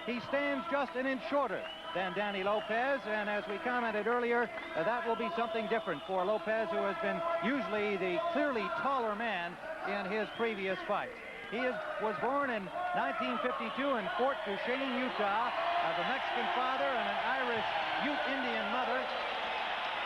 he stands just an inch shorter than Danny Lopez, and as we commented earlier, that will be something different for Lopez, who has been usually the clearly taller man in his previous fights. He was born in 1952 in Fort Duchesne, Utah, of a Mexican father and an Irish Ute Indian mother.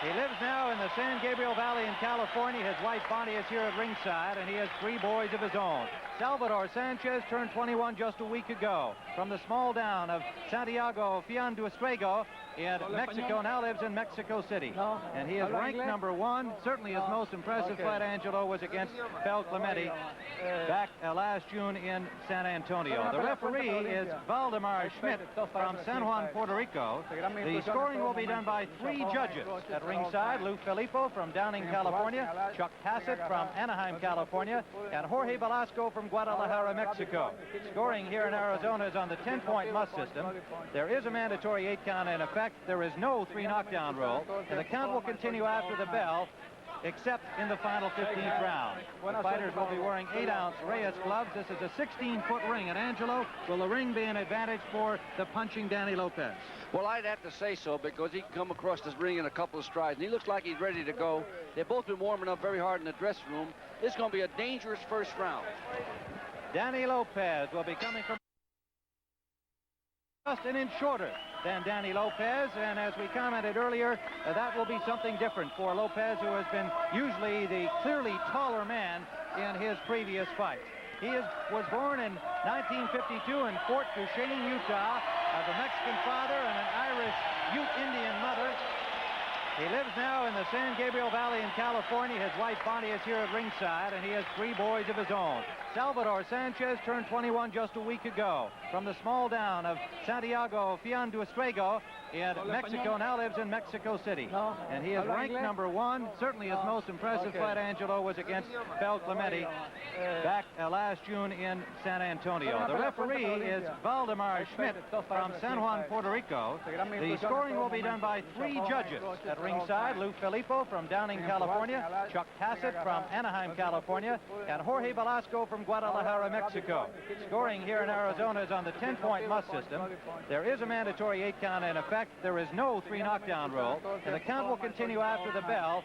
He lives now in the San Gabriel Valley in California. His wife Bonnie is here at ringside, and he has 3 boys of his own. Salvador Sanchez turned 21 just a week ago from the small town of Santiago Fianduestrego in Mexico, now lives in Mexico City. And he is ranked number 1. Certainly his most impressive fight, Angelo, was against Fel Clemente back last June in San Antonio. The referee is Valdemar Schmidt from San Juan, Puerto Rico. The scoring will be done by 3 judges at ringside: Lou Filippo from Downing, California, Chuck Hassett from Anaheim, California, and Jorge Velasco from Guadalajara, Mexico. Scoring here in Arizona is on the 10-point must system. There is a mandatory 8 count in effect. There is no 3 knockdown rule, and the count will continue after the bell, except in the final 15th round. The fighters will be wearing 8-ounce Reyes gloves. This is a 16-foot ring. And Angelo, will the ring be an advantage for the punching Danny Lopez? Well, I'd have to say so, because he can come across this ring in a couple of strides, and he looks like he's ready to go. They've both been warming up very hard in the dressing room. It's going to be a dangerous first round. Danny Lopez will be coming from just an inch shorter than Danny Lopez, and as we commented earlier, that will be something different for Lopez, who has been usually the clearly taller man in his previous fights. He was born in 1952 in Fort Duchesne, Utah, of a Mexican father and an Irish Ute Indian mother. He lives now in the San Gabriel Valley in California. His wife Bonnie is here at ringside, and he has 3 boys of his own. Salvador Sanchez turned 21 just a week ago from the small town of Santiago Fianduestrego in Mexico, now lives in Mexico City. And he is ranked number 1. Certainly his most impressive fight, Angelo, was against Fel Clemente back last June in San Antonio. The referee is Valdemar Schmidt from San Juan, Puerto Rico. The scoring will be done by 3 judges at ringside: Lou Filippo from Downing, California, Chuck Hassett from Anaheim, California, and Jorge Velasco from Guadalajara, Mexico. Scoring here in Arizona is on the 10-point must system. There is a mandatory 8 count in effect. There is no 3 knockdown rule, and the count will continue after the bell,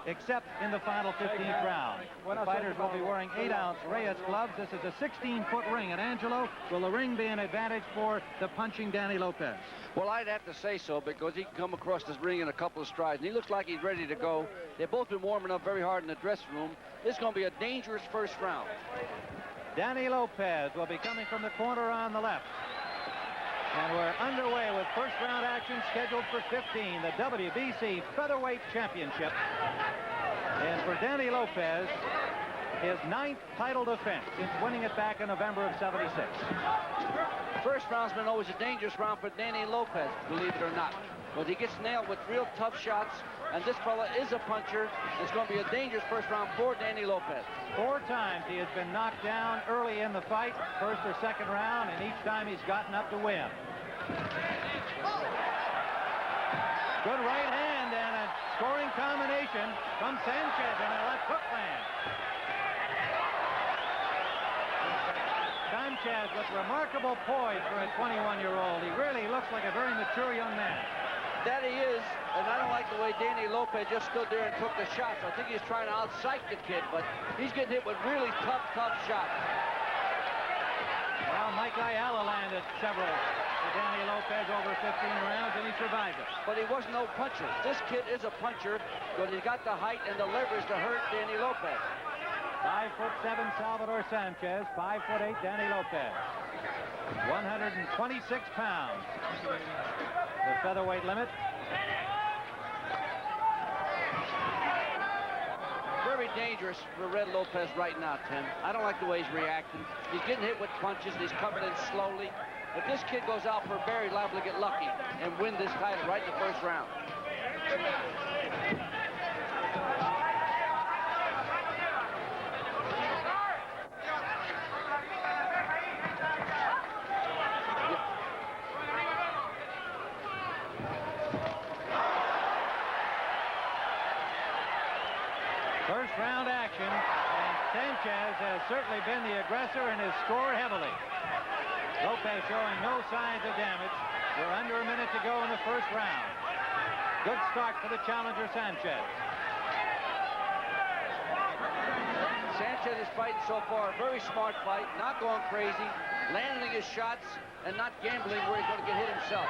except in the final 15th round. The fighters will be wearing 8-ounce Reyes gloves. This is a 16-foot ring. And Angelo, will the ring be an advantage for the punching Danny Lopez? Well, I'd have to say so, because he can come across this ring in a couple of strides, and he looks like he's ready to go. They've both been warming up very hard in the dressing room. This is going to be a dangerous first round. Danny Lopez will be coming from the corner on the left. And we're underway with first round action scheduled for 15, the WBC Featherweight Championship. And for Danny Lopez, his 9th title defense since winning it back in November of '76. First round's been always a dangerous round for Danny Lopez, believe it or not. But he gets nailed with real tough shots, and this fella is a puncher. It's going to be a dangerous first round for Danny Lopez. 4 times he has been knocked down early in the fight, first or second round, and each time he's gotten up to win. Good right hand and a scoring combination from Sanchez and a left hook land. Sanchez with remarkable poise for a 21-year-old. He really looks like a very mature young man. That he is, and I don't like the way Danny Lopez just stood there and took the shots. I think he's trying to out-psych the kid, but he's getting hit with really tough shots. Well, Mike Ayala landed several for Danny Lopez over 15 rounds, and he survived it. But he was no puncher. This kid is a puncher, but he's got the height and the leverage to hurt Danny Lopez. 5'7" Salvador Sanchez, 5'8" Danny Lopez. 126 pounds. The featherweight limit. Very dangerous for Red Lopez right now, Tim. I don't like the way he's reacting. He's getting hit with punches, and he's coming in slowly. If this kid goes out for a bear, he's liable to get lucky and win this title right in the first round. First round action, and Sanchez has certainly been the aggressor and has scored heavily. Lopez showing no signs of damage. We're under a minute to go in the first round. Good start for the challenger, Sanchez. Sanchez is fighting so far. A very smart fight. Not going crazy. Landing his shots and not gambling where he's going to get hit himself.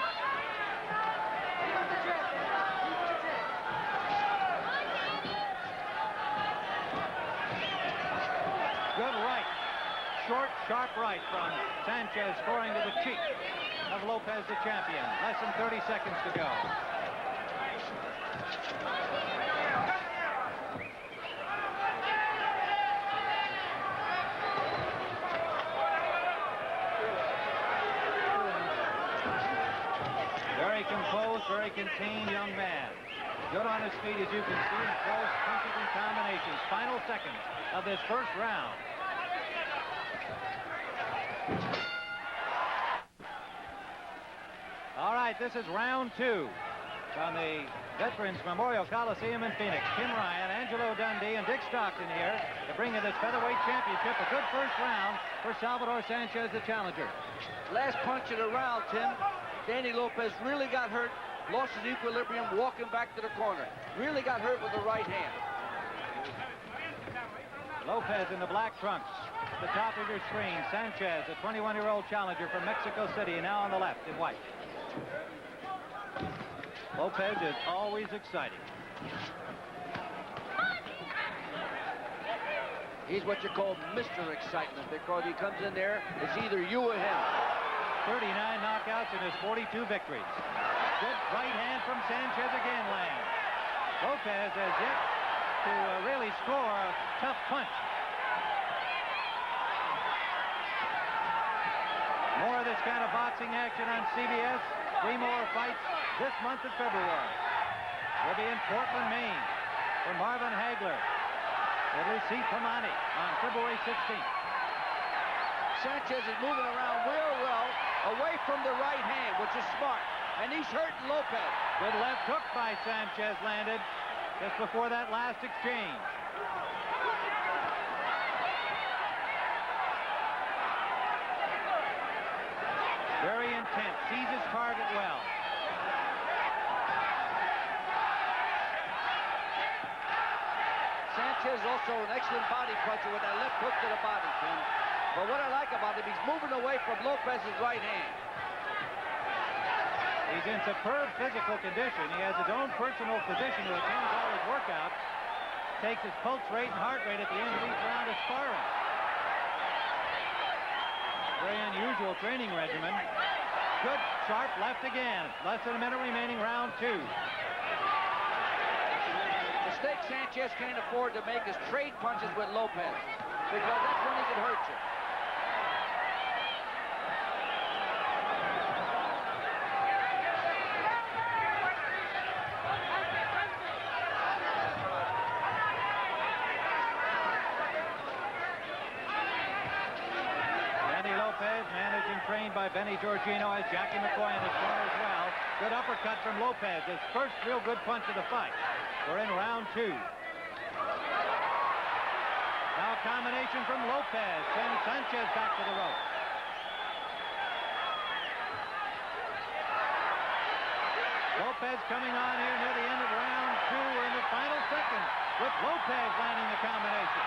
Good right. Short, sharp right from Sanchez, scoring to the cheek of Lopez, the champion. Less than 30 seconds to go. Very composed, very contained young man. Good on his feet, as you can see, in close punches and combinations. Final seconds of this first round. All right, this is round 2 from the Veterans Memorial Coliseum in Phoenix. Tim Ryan, Angelo Dundee, and Dick Stockton here to bring in this featherweight championship. A good first round for Salvador Sanchez, the challenger. Last punch of the round, Tim. Danny Lopez really got hurt, lost his equilibrium walking back to the corner. Really got hurt with the right hand. Lopez in the black trunks. The top of your screen, Sanchez, a 21-year-old challenger from Mexico City, now on the left in white. Lopez is always exciting. He's what you call Mr. Excitement, because he comes in there, it's either you or him. 39 knockouts in his 42 victories. Good right hand from Sanchez again lands. Lopez has yet to really score a tough punch. More of this kind of boxing action on CBS. 3 more fights this month of February. We'll be in Portland, Maine for Marvin Hagler and Lucy Pomani on February 16th. Sanchez is moving around real well away from the right hand, which is smart. And he's hurting Lopez. Good left hook by Sanchez landed just before that last exchange. Very intense, sees his target well. Sanchez is also an excellent body puncher with that left hook to the body, Tim. But what I like about him, he's moving away from Lopez's right hand. He's in superb physical condition. He has his own personal physician who attends all his workouts, takes his pulse rate and heart rate at the end of each round of sparring. Very unusual training regimen. Good, sharp left again. Less than a minute remaining, round 2. The mistake Sanchez can't afford to make is trade punches with Lopez, because that's when he can hurt you. Managed and trained by Benny Giorgino, as Jackie McCoy in his corner as well. Good uppercut from Lopez, his first real good punch of the fight. We're in round 2. Now a combination from Lopez sends Sanchez back to the rope. Lopez coming on here near the end of round 2. We're in the final seconds with Lopez landing the combination.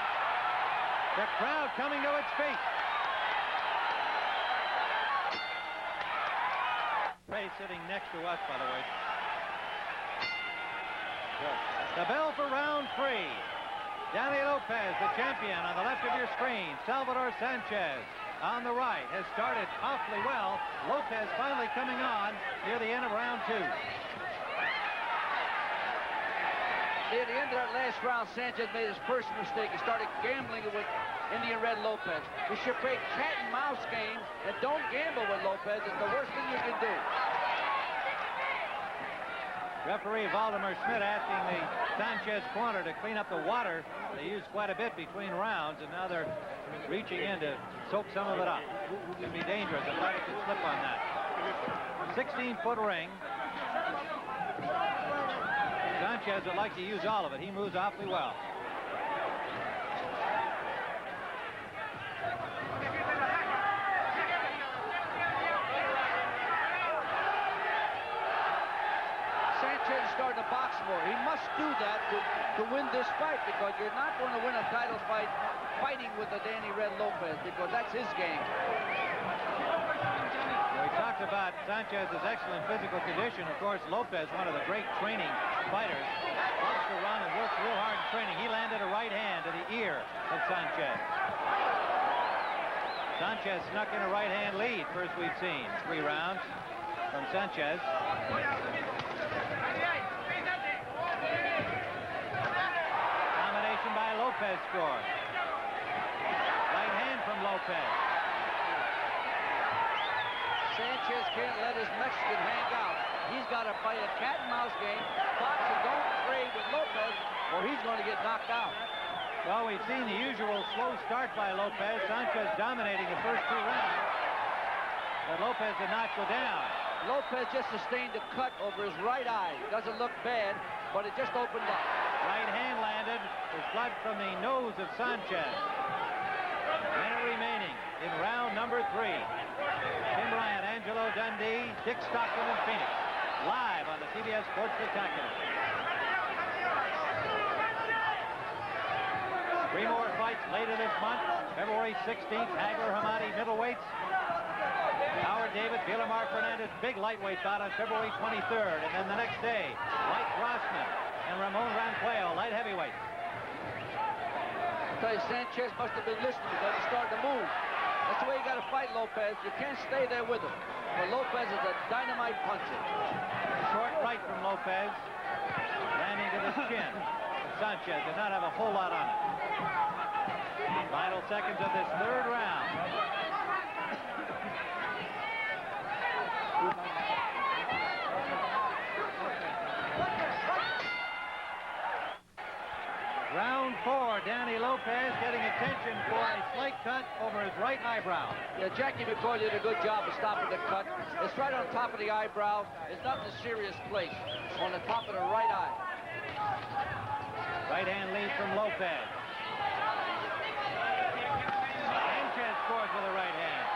The crowd coming to its feet. Ray sitting next to us, by the way. Good. The bell for round 3. Danny Lopez, the champion, on the left of your screen. Salvador Sanchez on the right has started awfully well. Lopez finally coming on near the end of round 2. Near the end of that last round, Sanchez made his first mistake. He started gambling with Indian Red Lopez. You should play cat and mouse game and don't gamble with Lopez. It's the worst thing you can do. Referee Valdemar Schmidt asking the Sanchez corner to clean up the water. They used quite a bit between rounds, and now they're reaching in to soak some of it up. It can be dangerous. A fighter could slip on that. 16-foot ring. Sanchez would like to use all of it. He moves awfully well. starting to box more. He must do that to win this fight, because you're not going to win a title fight fighting with the Danny Red Lopez, because that's his game. We talked about Sanchez's excellent physical condition. Of course, Lopez, one of the great training fighters, loves to run and works real hard in training. He landed a right hand to the ear of Sanchez. Sanchez snuck in a right hand lead, first we've seen. 3 rounds from Sanchez. Combination by Lopez scored. Right hand from Lopez. Sanchez can't let his Mexican hang out. He's got to play a cat and mouse game. Box and don't trade with Lopez, or he's going to get knocked out. Well, we've seen the usual slow start by Lopez. Sanchez dominating the first 2 rounds. But Lopez did not go down. Lopez just sustained a cut over his right eye. Doesn't look bad, but it just opened up. Right hand landed. There's blood from the nose of Sanchez. Minute remaining in round number 3. Tim Bryant, Angelo Dundee, Dick Stockton, and Phoenix. Live on the CBS Sports Spectacular. 3 more fights later this month. February 16th, Hagler, Hamadi, middleweights. Howard David, Villamar Fernandez, big lightweight bout on February 23rd. And then the next day, Mike Grossman and Ramon Ranqueo, light heavyweights. I tell you, Sanchez must have been listening, because he's starting to move. That's the way you got to fight Lopez. You can't stay there with him. But Lopez is a dynamite puncher. Short right from Lopez. Landing to the chin. Sanchez did not have a whole lot on it. Final seconds of this 3rd round. Round 4, Danny Lopez getting attention for a slight cut over his right eyebrow. Yeah, Jackie McCoy did a good job of stopping the cut. It's right on top of the eyebrow. It's not in a serious place. On the top of the right eye. Right hand lead from Lopez. Sanchez scores with a right hand.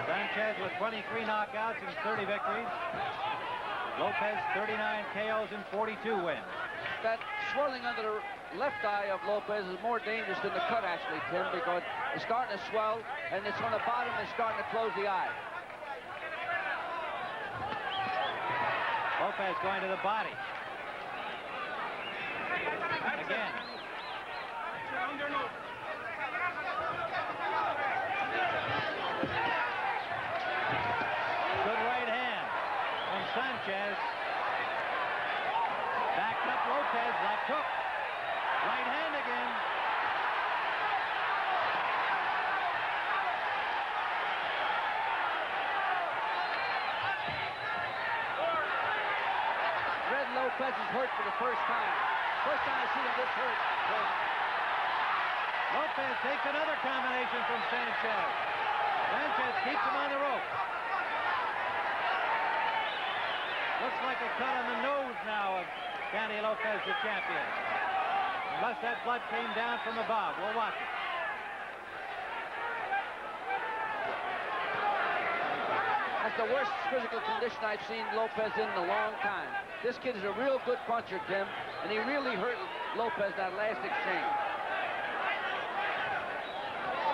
Sanchez with 23 knockouts and 30 victories. Lopez 39 KOs and 42 wins. That swelling under the left eye of Lopez is more dangerous than the cut, actually, Tim, because it's starting to swell, and it's on the bottom that's starting to close the eye. Lopez going to the body. Again. Good right hand from Sanchez. Backed up Lopez, left hook. Right hand again. Red Lopez is hurt for the first time. First time I see him this hurt. Lopez takes another combination from Sanchez. Sanchez keeps him on the rope. Looks like a cut on the nose now of Danny Lopez, the champion. Unless that blood came down from above. We'll watch it. That's the worst physical condition I've seen Lopez in a long time. This kid is a real good puncher, Tim, and he really hurt Lopez that last exchange.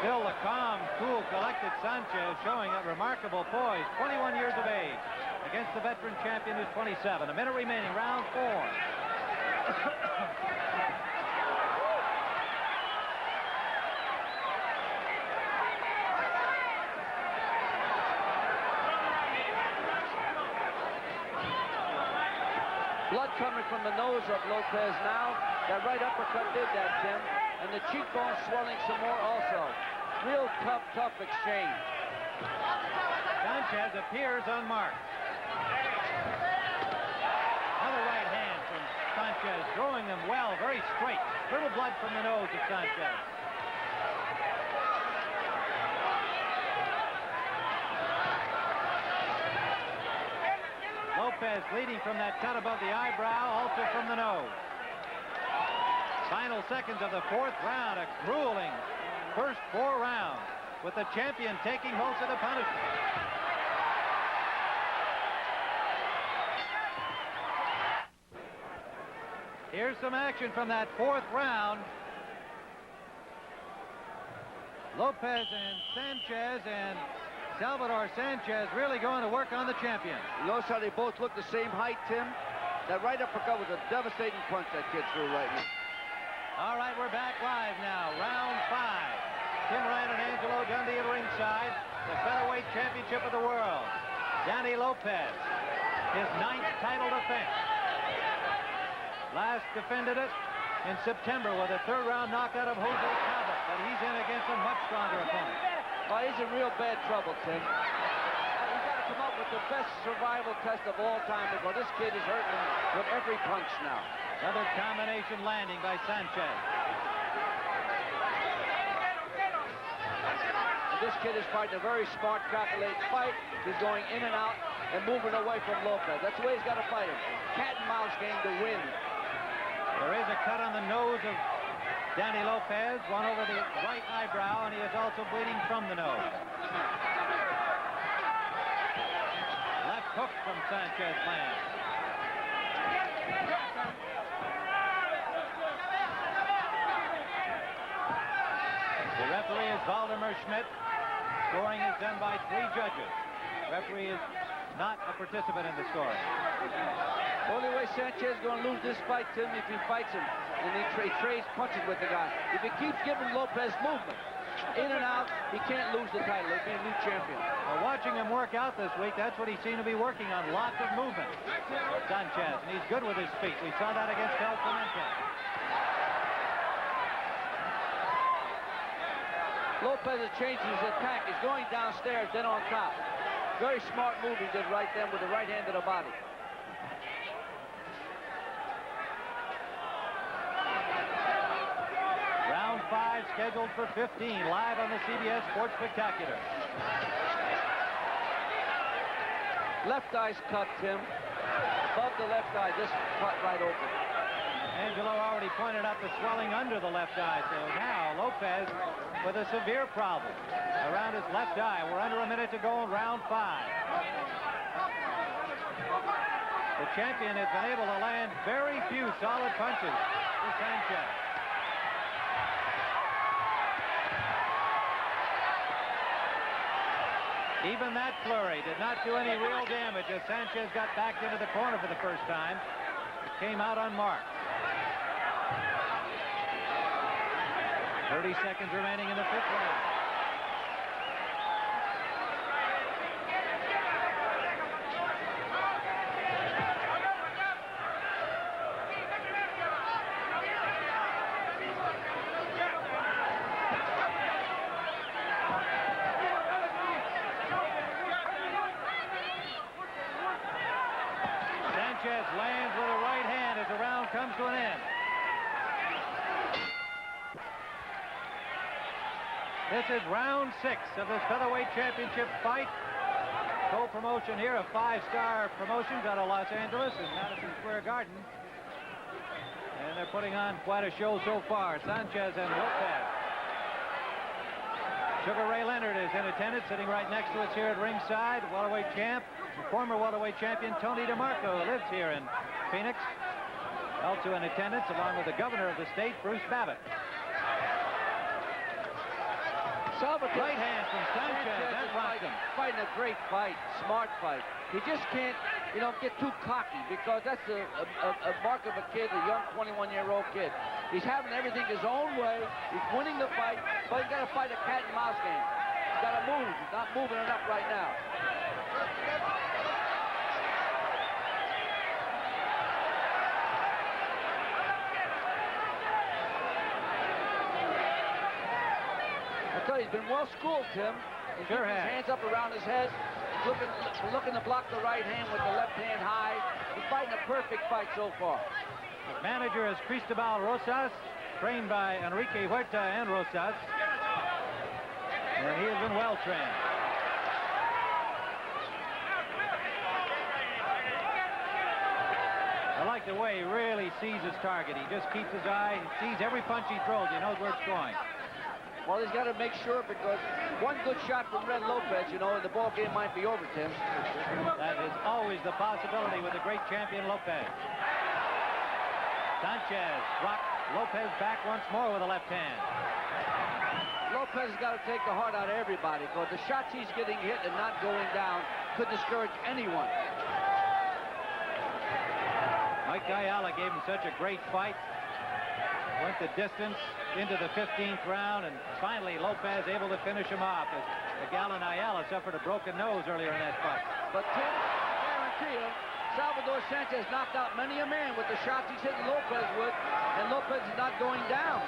Still the calm, cool, collected Sanchez showing a remarkable poise. 21 years of age against the veteran champion who's 27. A minute remaining, round 4. Blood coming from the nose of Lopez now. That right uppercut did that, Tim. And the cheekbone swelling some more also. Real tough exchange. Sanchez appears unmarked. Another right hand from Sanchez, throwing them well, very straight. Little blood from the nose of Sanchez. Lopez bleeding from that cut above the eyebrow, also from the nose. Final seconds of the 4th round, a grueling first 4 rounds with the champion taking most of the punishment. Here's some action from that 4th round. Lopez and Sanchez, and Salvador Sanchez really going to work on the champion. You notice how they both look the same height, Tim? That right uppercut was a devastating punch that kid threw right now. All right, we're back live now. Round 5. Tim Ryan and Angelo Dundee at ringside. The featherweight championship of the world. Danny Lopez, his 9th title defense. Last defended it in September with a 3rd round knockout of Jose Cabot, but he's in against a much stronger opponent. Oh, he's in real bad trouble, Tim. He's got to come up with the best survival test of all time because this kid is hurting him with every punch now. Another combination landing by Sanchez. And this kid is fighting a very smart, calculated fight. He's going in and out and moving away from Lopez. That's the way he's got to fight him. Cat and mouse game to win. There is a cut on the nose of Danny Lopez, one over the right eyebrow, and he is also bleeding from the nose. Left hook from Sanchez lands. The referee is Valdemar Schmidt. Scoring is done by 3 judges. Referee is not a participant in the scoring. The only way Sanchez is going to lose this fight, Tim, if he fights him and he trades punches with the guy. If he keeps giving Lopez movement, in and out, he can't lose the title. He'll be a new champion. Well, watching him work out this week, that's what he seemed to be working on. Lots of movement. Sanchez, and he's good with his feet. We saw that against El Clemente. Lopez has changed his attack. He's going downstairs, then on top. Very smart move he did right then with the right hand to the body. Round 5 scheduled for 15, live on the CBS Sports Spectacular. Left eye's cut, Tim. Above the left eye, just cut right open. Angelo already pointed out the swelling under the left eye, so now Lopez with a severe problem around his left eye. We're under a minute to go in round 5. The champion has been able to land very few solid punches to Sanchez. Even that flurry did not do any real damage as Sanchez got backed into the corner for the first time. It came out unmarked. 30 seconds remaining in the 5th round. Sanchez lands with a right hand as the round comes to an end. This is round 6 of this featherweight championship fight. Co-promotion here of 5-star promotions out of Los Angeles and Madison Square Garden. And they're putting on quite a show so far. Sanchez and Lopez. Sugar Ray Leonard is in attendance, sitting right next to us here at ringside. Welterweight champ, former welterweight champion Tony DeMarco lives here in Phoenix. Also in attendance, along with the governor of the state, Bruce Babbitt. Salvador Right hand from Sanchez. That rocked him. Fighting a great fight, smart fight. He just can't, get too cocky because that's a mark of a kid, a young 21-year-old kid. He's having everything his own way. He's winning the fight, but he's got to fight a cat and mouse game. He's got to move. He's not moving enough right now. He's been well schooled, Tim. He's sure his hands up around his head, looking to block the right hand with the left hand high. He's fighting a perfect fight so far. His manager is Cristobal Rosas, trained by Enrique Huerta and Rosas. And he has been well trained. I like the way he really sees his target. He just keeps his eye, sees every punch he throws. He knows where it's going. Well, he's got to make sure because one good shot from Red Lopez, and the ball game might be over, Tim. That is always the possibility with the great champion Lopez. Sanchez rocked Lopez back once more with a left hand. Lopez has got to take the heart out of everybody, because the shots he's getting hit and not going down could discourage anyone. Mike Ayala gave him such a great fight. Went the distance into the 15th round, and finally Lopez able to finish him off as Miguel Ayala suffered a broken nose earlier in that fight. But Tim, I guarantee you, Salvador Sanchez knocked out many a man with the shots he's hitting Lopez with, and Lopez is not going down.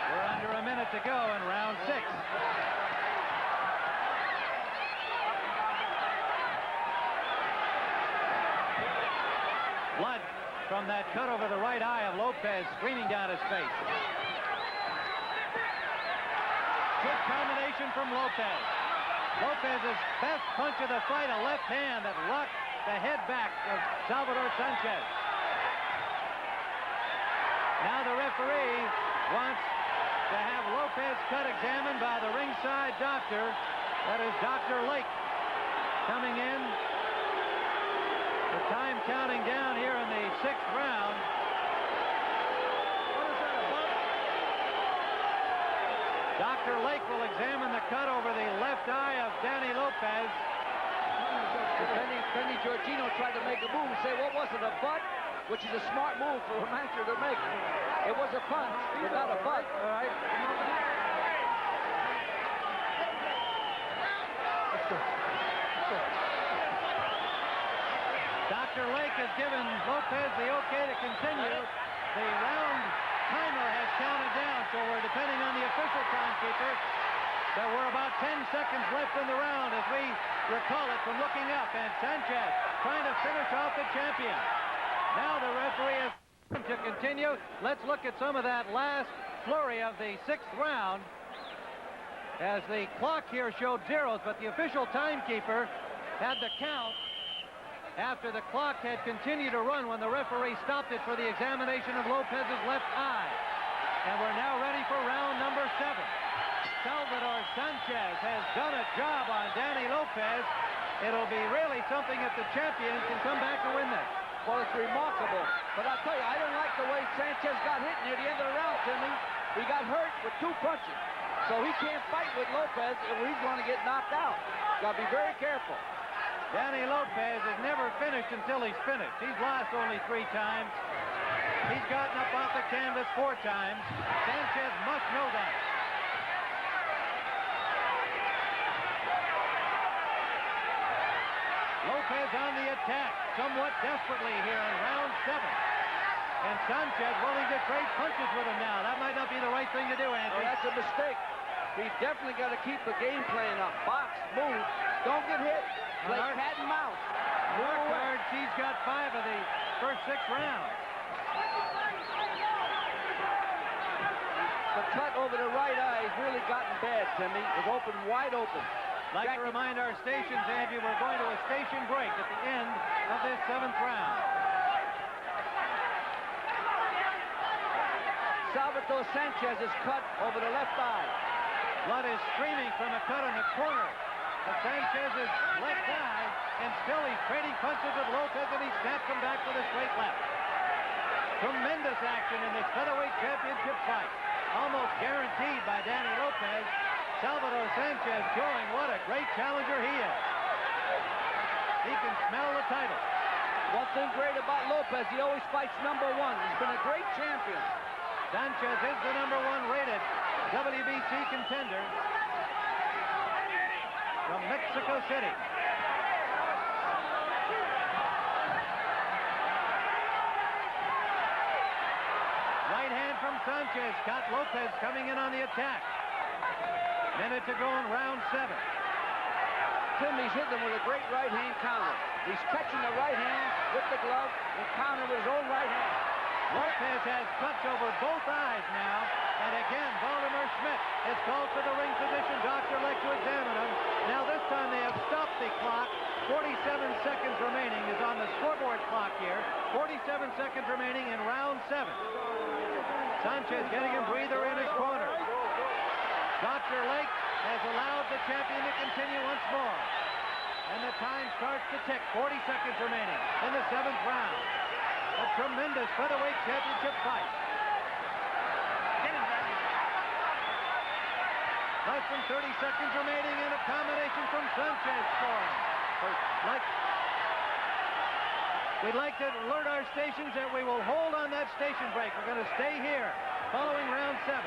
We're under a minute to go in round 6. Blood from that cut over the right eye of Lopez streaming down his face. Good combination from Lopez. Lopez's best punch of the fight, a left hand that rocked the head back of Salvador Sanchez. Now the referee wants to have Lopez cut examined by the ringside doctor. That is Dr. Lake coming in. The time counting down here in the 6th round. What is that, a bump? Dr. Lake will examine the cut over the left eye of Danny Lopez. Benny Giorgino tried to make a move and say, what was it, a butt? Which is a smart move for a manager to make. It was a punch, but not a butt. All right. Dr. Lake has given Lopez the okay to continue. The round timer has counted down, so we're depending on the official timekeeper. There were about 10 seconds left in the round as we recall it from looking up, and Sanchez trying to finish off the champion. Now the referee is to continue. Let's look at some of that last flurry of the 6th round, as the clock here showed zeros, but the official timekeeper had the count after the clock had continued to run when the referee stopped it for the examination of Lopez's left eye. And we're now ready for round number 7. Salvador Sanchez has done a job on Danny Lopez. It'll be really something if the champion can come back and win this. Well, it's remarkable. But I'll tell you, I don't like the way Sanchez got hit near the end of the round, Timmy. He got hurt with 2 punches. So he can't fight with Lopez if he's going to get knocked out. Got to be very careful. Danny Lopez has never finished until he's finished. He's lost only 3 times. He's gotten up off the canvas 4 times. Sanchez must know that. Lopez on the attack, somewhat desperately here in round 7. And Sanchez willing to trade punches with him now. That might not be the right thing to do, Anthony. Oh, that's a mistake. He's definitely got to keep the game plan up. Box, move, don't get hit. Play cat and mouse. More cards. He's got 5 of the first 6 rounds. The cut over the right eye has really gotten bad, Timmy. It's open, wide open. I'd like to remind our stations, Andrew, we're going to a station break at the end of this 7th round. Salvador Sanchez is cut over the left eye. Blood is streaming from a cut in the corner of Sanchez's left eye, and still he's trading punches with Lopez, and he snaps him back with a straight left. Tremendous action in this featherweight championship fight. Almost guaranteed by Danny Lopez. Salvador Sanchez showing what a great challenger he is. He can smell the title. One thing great about Lopez, he always fights number 1. He's been a great champion. Sanchez is the number 1 rated WBC contender from Mexico City. Right hand from Sanchez. Caught Lopez coming in on the attack. Minute to go in round 7. Timmy's hitting him with a great right hand counter. He's catching the right hand with the glove and countering with his own right hand. Lopez has cuts over both eyes now. And again, Valdemar Schmidt is called to the ring physician, Dr. Lake, to examine him. Now this time they have stopped the clock. 47 seconds remaining is on the scoreboard clock here. 47 seconds remaining in round 7. Sanchez getting a breather in his corner. Dr. Lake has allowed the champion to continue once more. And the time starts to tick. 40 seconds remaining in the 7th round. A tremendous featherweight championship fight. Less than 30 seconds remaining, and a combination from Sanchez scoring. We'd like to alert our stations that we will hold on that station break. We're going to stay here following round 7.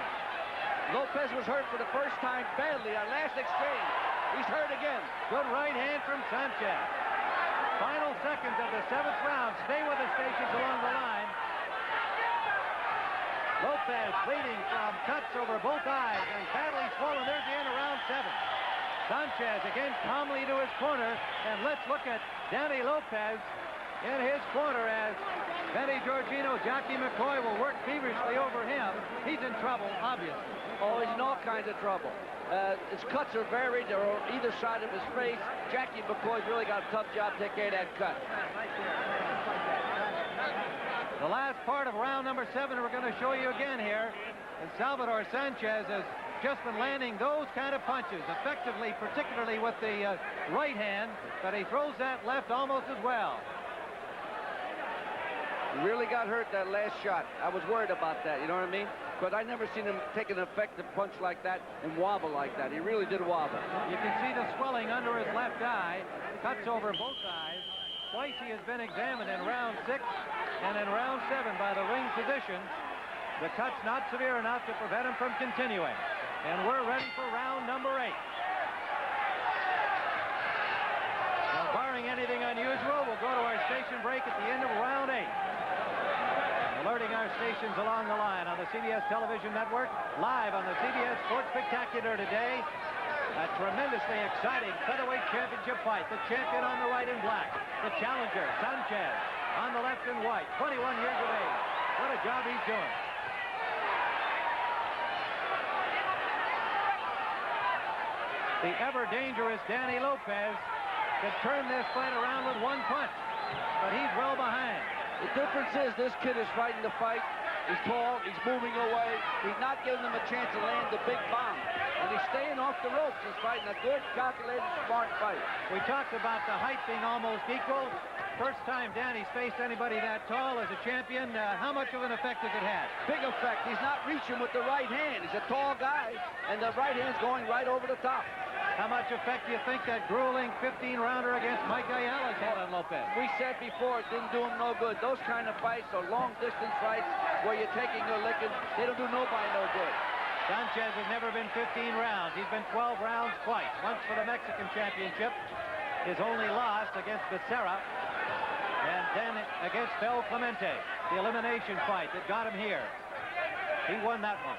Lopez was hurt for the first time badly on last exchange. He's hurt again. Good right hand from Sanchez. Final seconds of the 7th round. Stay with the stations along the line. Lopez bleeding from cuts over both eyes and badly swollen. There's the end of round 7. Sanchez again calmly to his corner. And let's look at Danny Lopez in his corner as Benny Georgino, Jockey McCoy will work feverishly over him. He's in trouble, obviously. Oh, he's in all kinds of trouble. His cuts are varied. They're on either side of his face. Jockey McCoy's really got a tough job to take care of that cut. The last part of round number 7 we're going to show you again here. And Salvador Sanchez has just been landing those kind of punches effectively, particularly with the right hand, but he throws that left almost as well. He really got hurt that last shot. I was worried about that, you know what I mean? But I never seen him take an effective punch like that and wobble like that. He really did wobble. You can see the swelling under his left eye, cuts over both eyes. Twice he has been examined in round 6 and in round 7 by the ring physician. The cut's not severe enough to prevent him from continuing. And we're ready for round number 8. Now, barring anything unusual, we'll go to our station break at the end of round 8. Alerting our stations along the line on the CBS television network, live on the CBS Sports Spectacular today. A tremendously exciting featherweight championship fight. The champion on the right in black. The challenger, Sanchez, on the left in white. 21 years of age. What a job he's doing. The ever-dangerous Danny Lopez could turn this fight around with one punch, but he's well behind. The difference is this kid is fighting the fight. He's tall, he's moving away. He's not giving him a chance to land the big bomb. And he's staying off the ropes. He's fighting a good, calculated, smart fight. We talked about the height being almost equal. First time Danny's faced anybody that tall as a champion. How much of an effect has it had? Big effect. He's not reaching with the right hand. He's a tall guy, and the right hand's going right over the top. How much effect do you think that grueling 15-rounder against Mike Ayala's had on Lopez? We said before, it didn't do him no good. Those kind of fights are long-distance fights where you're taking your licking. They don't do nobody no good. Sanchez has never been 15 rounds. He's been 12 rounds twice. Once for the Mexican championship. His only loss against Becerra. And then against Bel Clemente. The elimination fight that got him here. He won that one.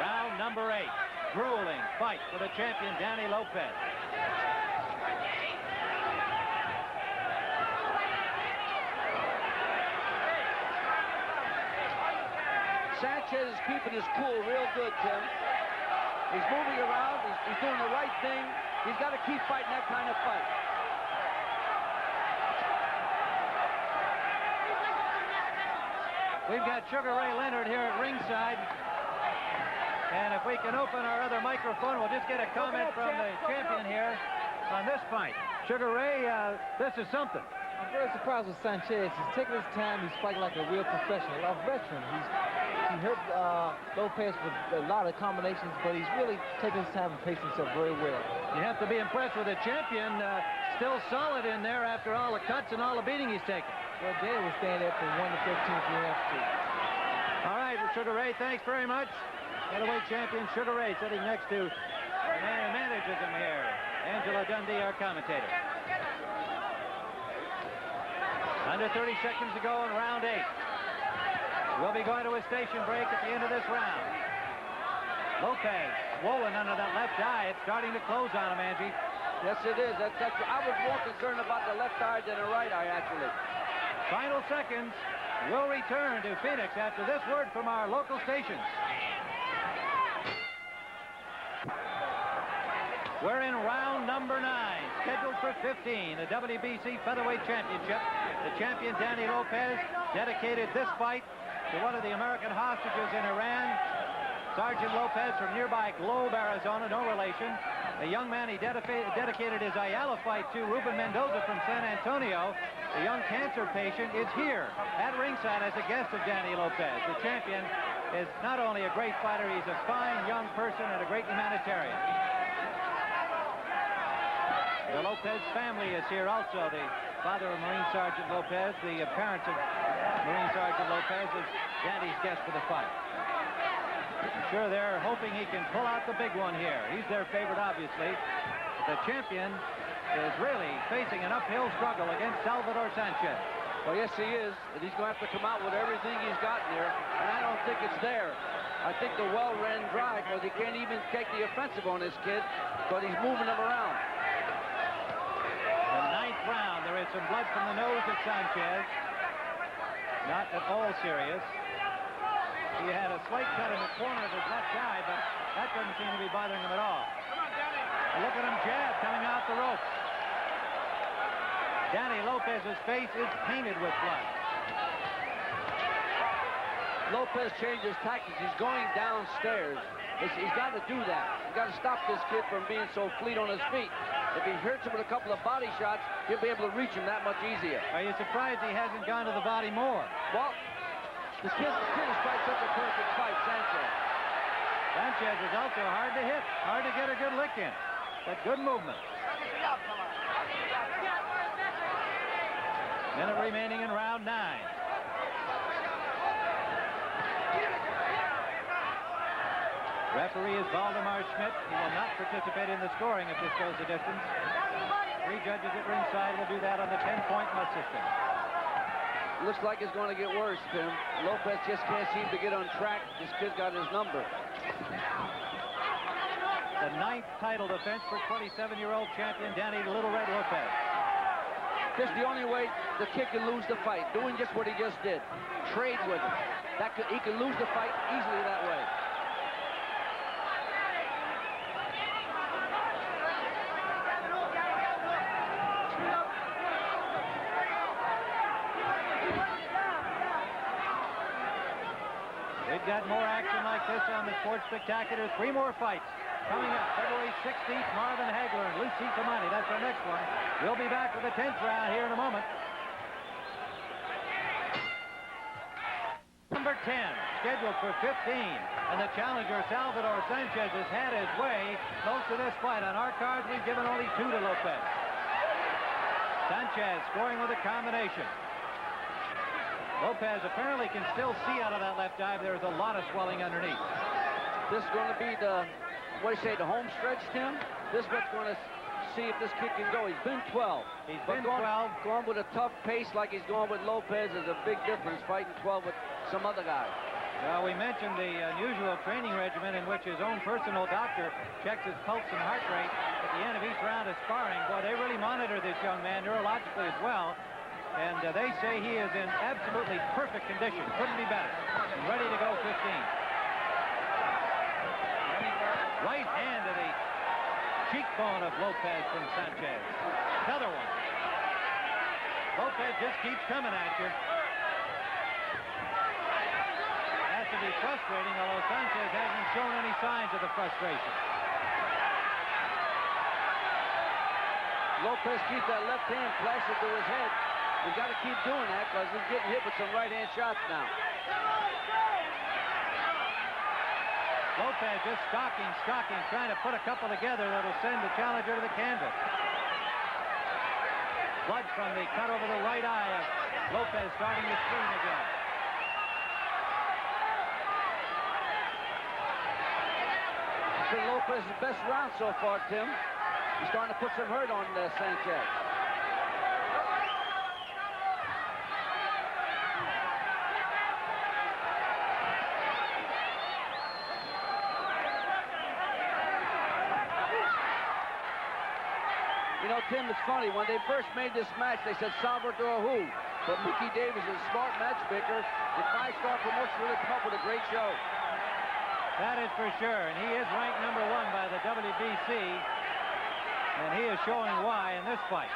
Round number 8. Grueling fight for the champion, Danny Lopez. Sanchez is keeping his cool real good, Tim. He's moving around. He's doing the right thing. He's got to keep fighting that kind of fight. We've got Sugar Ray Leonard here at ringside. And if we can open our other microphone, we'll just get a comment from the champion here on this fight. Sugar Ray, this is something. I'm very surprised with Sanchez. He's taking his time. He's fighting like a real professional, a veteran. He hurt Lopez with a lot of combinations, but he's really taking his time and pacing himself very well. You have to be impressed with the champion. Still solid in there after all the cuts and all the beating he's taken. Well, Danny will stand there from 1 to 15 if you have to. All right, Sugar Ray, thanks very much. Middleweight champion Sugar Ray sitting next to the man who manages him here, Angela Dundee, our commentator. Under 30 seconds to go in round 8. We'll be going to a station break at the end of this round. Lopez, swollen under that left eye. It's starting to close on him, Angie. Yes, it is. I was more concerned about the left eye than the right eye, actually. Final seconds. We'll return to Phoenix after this word from our local stations. We're in round number 9, scheduled for 15, the WBC Featherweight Championship. The champion, Danny Lopez, dedicated this fight to one of the American hostages in Iran, Sergeant Lopez from nearby Globe, Arizona, no relation. A young man he dedicated his Ayala fight to, Ruben Mendoza from San Antonio. The young cancer patient is here at ringside as a guest of Danny Lopez. The champion is not only a great fighter, he's a fine young person and a great humanitarian. The Lopez family is here also. The father of Marine Sergeant Lopez, the parents of Marine Sergeant Lopez, is Danny's guest for the fight. I'm sure they're hoping he can pull out the big one here. He's their favorite, obviously. The champion is really facing an uphill struggle against Salvador Sanchez. Well, yes, he is. And he's going to have to come out with everything he's got there. And I don't think it's there. I think the well ran dry because he can't even take the offensive on this kid because he's moving him around. The 9th round, there is some blood from the nose of Sanchez. Not at all serious. He had a slight cut in the corner of his left eye, but that doesn't seem to be bothering him at all. Look at him jab coming out the ropes. Danny Lopez's face is painted with blood. Lopez changed his tactics. He's going downstairs. He's got to do that. He's got to stop this kid from being so fleet on his feet. If he hurts him with a couple of body shots, he'll be able to reach him that much easier. Are you surprised he hasn't gone to the body more? Well, the kid has tried such a perfect fight, Sanchez. Sanchez is also hard to hit, hard to get a good lick in, but good movement. Minute remaining in round 9. Referee is Valdemar Schmidt. He will not participate in the scoring if this goes the distance. 3 judges at ringside will do that on the 10-point must system. Looks like it's going to get worse, Tim. Lopez just can't seem to get on track. This kid's got his number. The 9th title defense for 27-year-old champion Danny the Little Red Lopez. This is the only way the kid can lose the fight, doing just what he just did. Trade with him. He can lose the fight easily that way. We've got more action like this on the Sports Spectacular. 3 more fights coming up. February 16th, Marvin Hagler and Lucy Tamani. That's our next one. We'll be back with the 10th round here in a moment. Number 10, scheduled for 15. And the challenger, Salvador Sanchez, has had his way most of this fight. On our cards, we've given only 2 to Lopez. Sanchez scoring with a combination. Lopez apparently can still see out of that left eye, but there's a lot of swelling underneath. This is going to be the, what do you say, the home stretch, Tim? This is what's going to see if this kid can go. He's been 12. He's been 12. Going with a tough pace like he's going with Lopez is a big difference, fighting 12 with some other guy. Well, we mentioned the unusual training regimen in which his own personal doctor checks his pulse and heart rate at the end of each round of sparring. Boy, they really monitor this young man neurologically as well. And they say he is in absolutely perfect condition. Couldn't be better. Ready to go 15. Right hand to the cheekbone of Lopez from Sanchez. Another one. Lopez just keeps coming at you. Has to be frustrating, although Sanchez hasn't shown any signs of the frustration. Lopez keeps that left hand plastered to his head. He's got to keep doing that because he's getting hit with some right-hand shots now. Lopez just stalking, trying to put a couple together that'll send the challenger to the canvas. Blood from the cut over the right eye of Lopez starting to stream again. It's been Lopez's best round so far, Tim. He's starting to put some hurt on Sanchez. You know, Tim, it's funny. When they first made this match, they said Salvador who? But Mickey Davis is a smart matchmaker. The 5-star promotion really come up with a great show. That is for sure. And he is ranked number 1 by the WBC. And he is showing why in this fight.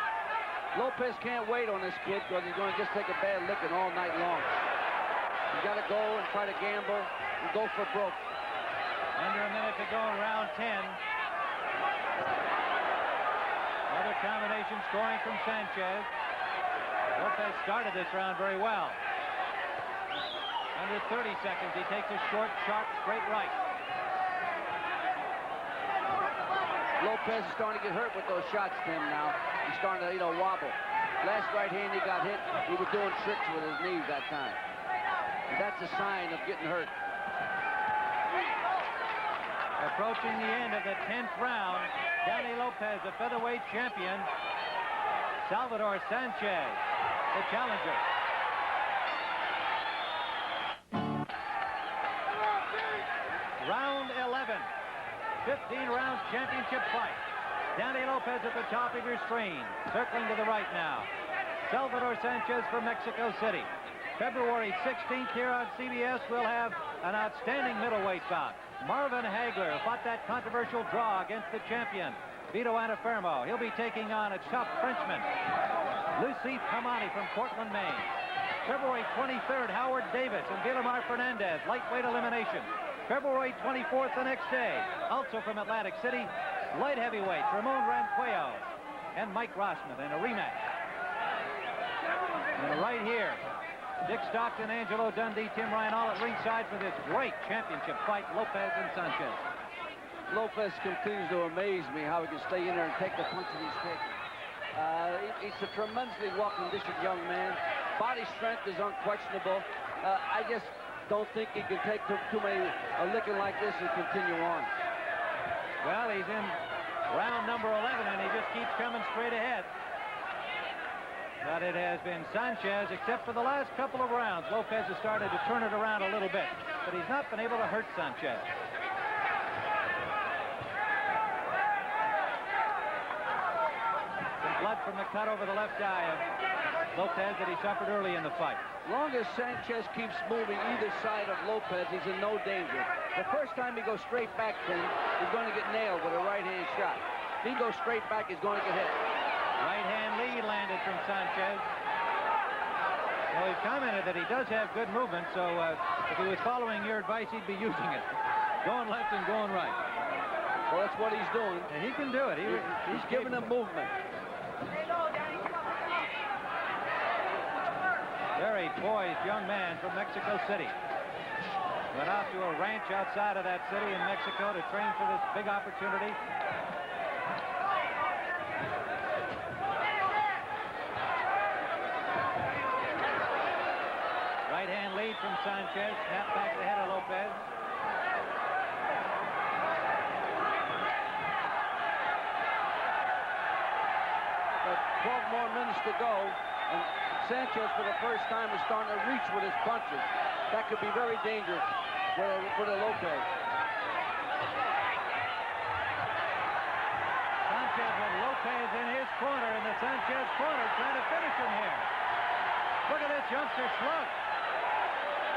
Lopez can't wait on this kid because he's going to just take a bad licking all night long. He's got to go and try to gamble and go for broke. Under a minute to go in round 10. Another combination scoring from Sanchez. Lopez started this round very well. Under 30 seconds, he takes a short, sharp, straight right. Lopez is starting to get hurt with those shots, Tim, now. He's starting to, wobble. Last right hand he got hit, he was doing tricks with his knees that time. And that's a sign of getting hurt. Approaching the end of the 10th round, Danny Lopez, the featherweight champion. Salvador Sanchez, the challenger. Round 11, 15-round championship fight. Danny Lopez at the top of your screen, circling to the right now. Salvador Sanchez from Mexico City. February 16th here on CBS, we'll have an outstanding middleweight bout. Marvin Hagler fought that controversial draw against the champion, Vito Antuofermo. He'll be taking on a tough Frenchman, Lucy Pamani from Portland, Maine. February 23rd, Howard Davis and Villamar Fernandez, lightweight elimination. February 24th, the next day, also from Atlantic City, light heavyweights, Ramon Ranquillo and Mike Rossman in a rematch. And right here, Dick Stockton, Angelo Dundee, Tim Ryan, all at ringside for this great championship fight, Lopez and Sanchez. Lopez continues to amaze me how he can stay in there and take the punches he's taking. He's a tremendously well-conditioned young man. Body strength is unquestionable. I just don't think he can take too many a licking like this and continue on. Well, he's in round number 11, and he just keeps coming straight ahead. But it has been Sanchez, except for the last couple of rounds. Lopez has started to turn it around a little bit, but he's not been able to hurt Sanchez. Some blood from the cut over the left eye of Lopez that he suffered early in the fight. As long as Sanchez keeps moving either side of Lopez, he's in no danger. The first time he goes straight back, Tim, he's going to get nailed with a right-hand shot. If he goes straight back, he's going to get hit. Right-hand lead landed from Sanchez. Well, he's commented that he does have good movement, so if he was following your advice, he'd be using it. Going left and going right. Well, that's what he's doing. And he can do it. He's giving him movement. Very poised young man from Mexico City. Went off to a ranch outside of that city in Mexico to train for this big opportunity. Right-hand lead from Sanchez. Snap back the head of Lopez. But 12 more minutes to go. And Sanchez, for the first time, is starting to reach with his punches. That could be very dangerous for the Lopez. Sanchez with Lopez in his corner, in the Sanchez corner, trying to finish him here. Look at this youngster slug.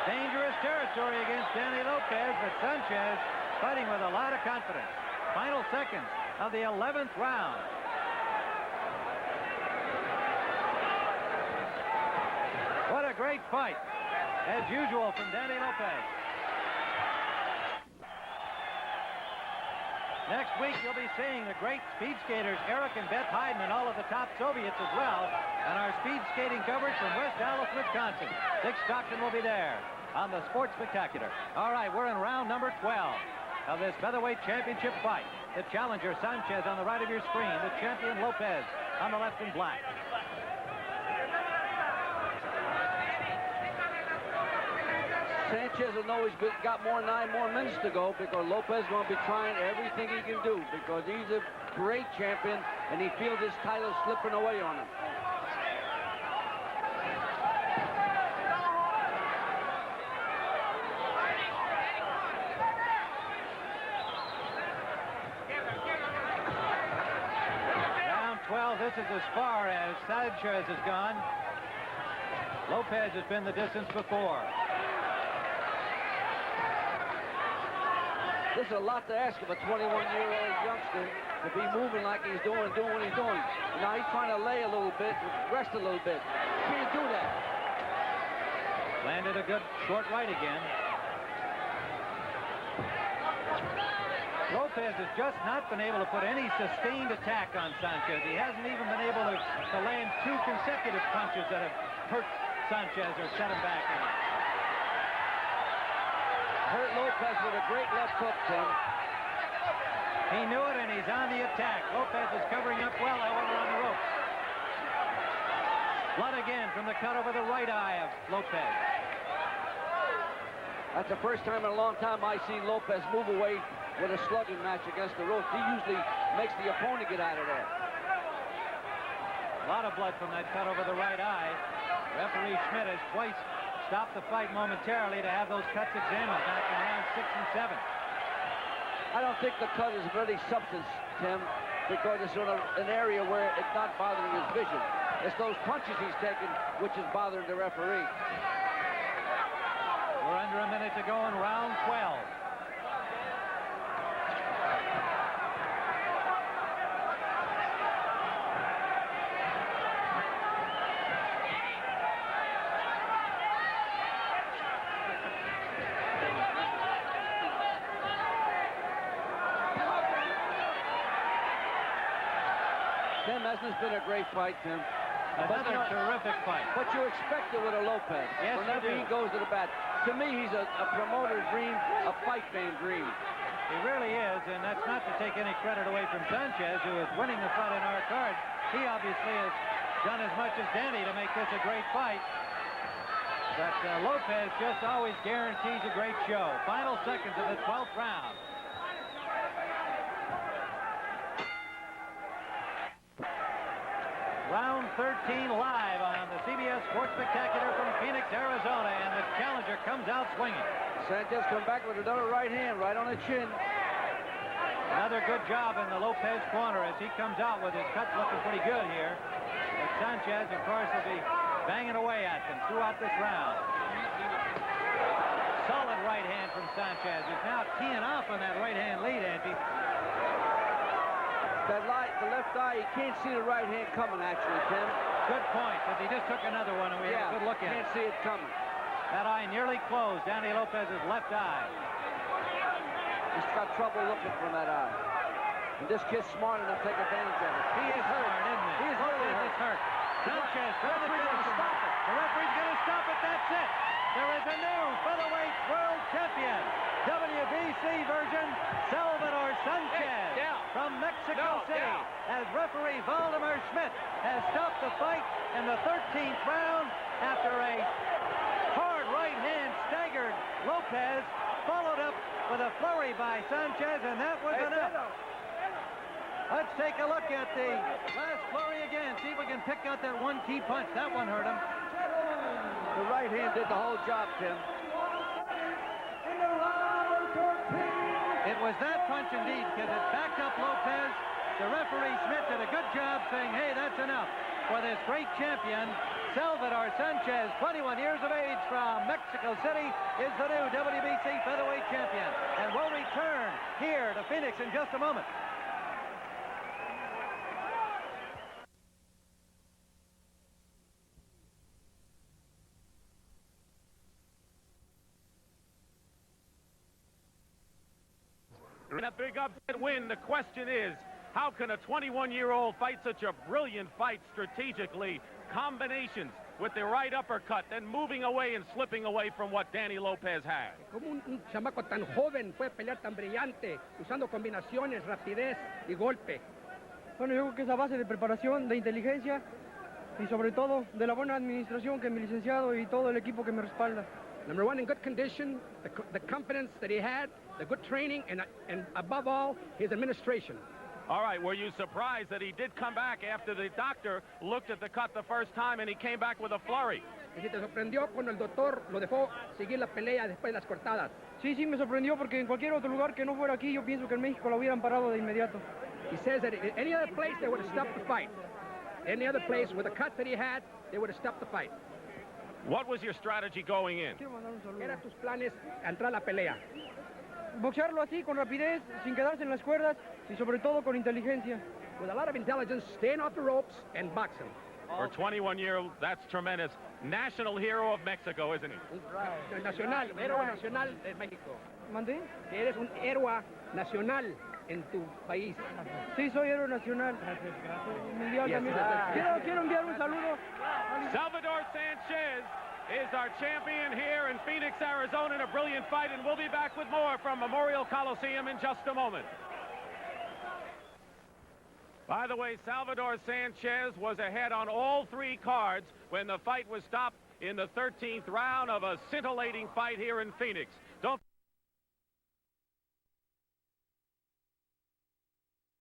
Dangerous territory against Danny Lopez, but Sanchez fighting with a lot of confidence. Final seconds of the 11th round. What a great fight, as usual, from Danny Lopez. Next week, you'll be seeing the great speed skaters Eric and Beth Hyden and all of the top Soviets as well, and our speed skating coverage from West Allis, Wisconsin. Dick Stockton will be there on the Sports Spectacular. All right, we're in round number 12 of this featherweight championship fight. The challenger, Sanchez, on the right of your screen. The champion, Lopez, on the left in black. Sanchez will know he's got 9 more minutes to go because Lopez is going to be trying everything he can do because he's a great champion and he feels his title slipping away on him. Round 12, this is as far as Sanchez has gone. Lopez has been the distance before. This is a lot to ask of a 21-year-old youngster to be moving like he's doing what he's doing. Now he's trying to lay a little bit, rest a little bit. Can't do that. Landed a good short right again. Lopez has just not been able to put any sustained attack on Sanchez. He hasn't even been able to land 2 consecutive punches that have hurt Sanchez or set him back. Hurt Lopez with a great left hook, Tim. He knew it, and he's on the attack. Lopez is covering up well, however, on the ropes. Blood again from the cut over the right eye of Lopez. That's the first time in a long time I've seen Lopez move away with a slugging match against the ropes. He usually makes the opponent get out of there. A lot of blood from that cut over the right eye. Referee Schmidt has twice stopped the fight momentarily to have those cuts examined back in rounds 6 and 7. I don't think the cut is of any substance, Tim, because it's in an area where it's not bothering his vision. It's those punches he's taken which is bothering the referee. We're under a minute to go in round 12. Tim, hasn't this been a great fight, Tim? Another terrific fight. But you expect it with a Lopez. Yes, whenever you do. he goes to the bat. To me, he's a promoter's dream, a fight fan dream. He really is, and that's not to take any credit away from Sanchez, who is winning the fight in our card. He obviously has done as much as Danny to make this a great fight. But Lopez just always guarantees a great show. Final seconds of the 12th round. Round 13 live on the CBS Sports Spectacular from Phoenix, Arizona, and the challenger comes out swinging. Sanchez come back with another right hand right on the chin. Another good job in the Lopez corner as he comes out with his cuts looking pretty good here. But Sanchez, of course, will be banging away at them throughout this round. Solid right hand from Sanchez. He's now teeing off on that right hand lead, Andy. That light, the left eye, you can't see the right hand coming, actually, Tim. Good point, but he just took another one, and we had a good look at it. Can't see it coming. That eye nearly closed, Danny Lopez's left eye. He's got trouble looking from that eye. And this kid's smart enough to take advantage of it. He is hurt, isn't he? He is really hurt. Sanchez, The referee's going to stop it. The referee's going to stop it. That's it. There is a new featherweight world champion, WBC version, Salvador Sanchez from Mexico City, as referee Valdemar Schmidt has stopped the fight in the 13th round after a hard right hand staggered Lopez, followed up with a flurry by Sanchez, and that was enough. Let's take a look at the last flurry again. See if we can pick out that one key punch. That one hurt him. The right hand did the whole job, Tim. It was that punch indeed, because it backed up Lopez. The referee Schmidt did a good job saying, hey, that's enough for this great champion. Salvador Sanchez, 21 years of age from Mexico City, is the new WBC featherweight champion. And we'll return here to Phoenix in just a moment. In a big upset win, the question is, how can a 21-year-old fight such a brilliant fight strategically? Combinations with the right uppercut, then moving away and slipping away from what Danny Lopez had. Como un chamaco tan joven puede pelear tan brillante, usando combinaciones, rapidez y golpe. Bueno, yo creo que es a base de preparación, de inteligencia y sobre todo de la buena administración que mi licenciado y todo el equipo que me respalda. Number one, in good condition, the confidence that he had, the good training, and above all, his administration. All right, were you surprised that he did come back after the doctor looked at the cut the first time and he came back with a flurry? Y si te sorprendió cuando el doctor lo dejó seguir la pelea después de las cortadas. Sí, me sorprendió porque en cualquier otro lugar que no fuera aquí, yo pienso que en México lo hubieran parado de inmediato. He says that in any other place, they would have stopped the fight. Any other place with the cuts that he had, they would have stopped the fight. What was your strategy going in? Quiero mandar un saludo. Eran tus planes entrar a la pelea. Boxearlo así, con rapidez, sin quedarse en las cuerdas y sobre todo con inteligencia. With a lot of intelligence, staying off the ropes and boxing. For 21-year-old, that's tremendous. National hero of Mexico, isn't he? Nacional, héroe nacional de México. ¿Mandé? Que eres un héroe nacional en tu país. Sí, soy héroe nacional. Mundial también. Quiero enviar un saludo. Salvador Sanchez is our champion here in Phoenix, Arizona, in a brilliant fight, and we'll be back with more from Memorial Coliseum in just a moment. By the way, Salvador Sanchez was ahead on all 3 cards when the fight was stopped in the 13th round of a scintillating fight here in Phoenix. Don't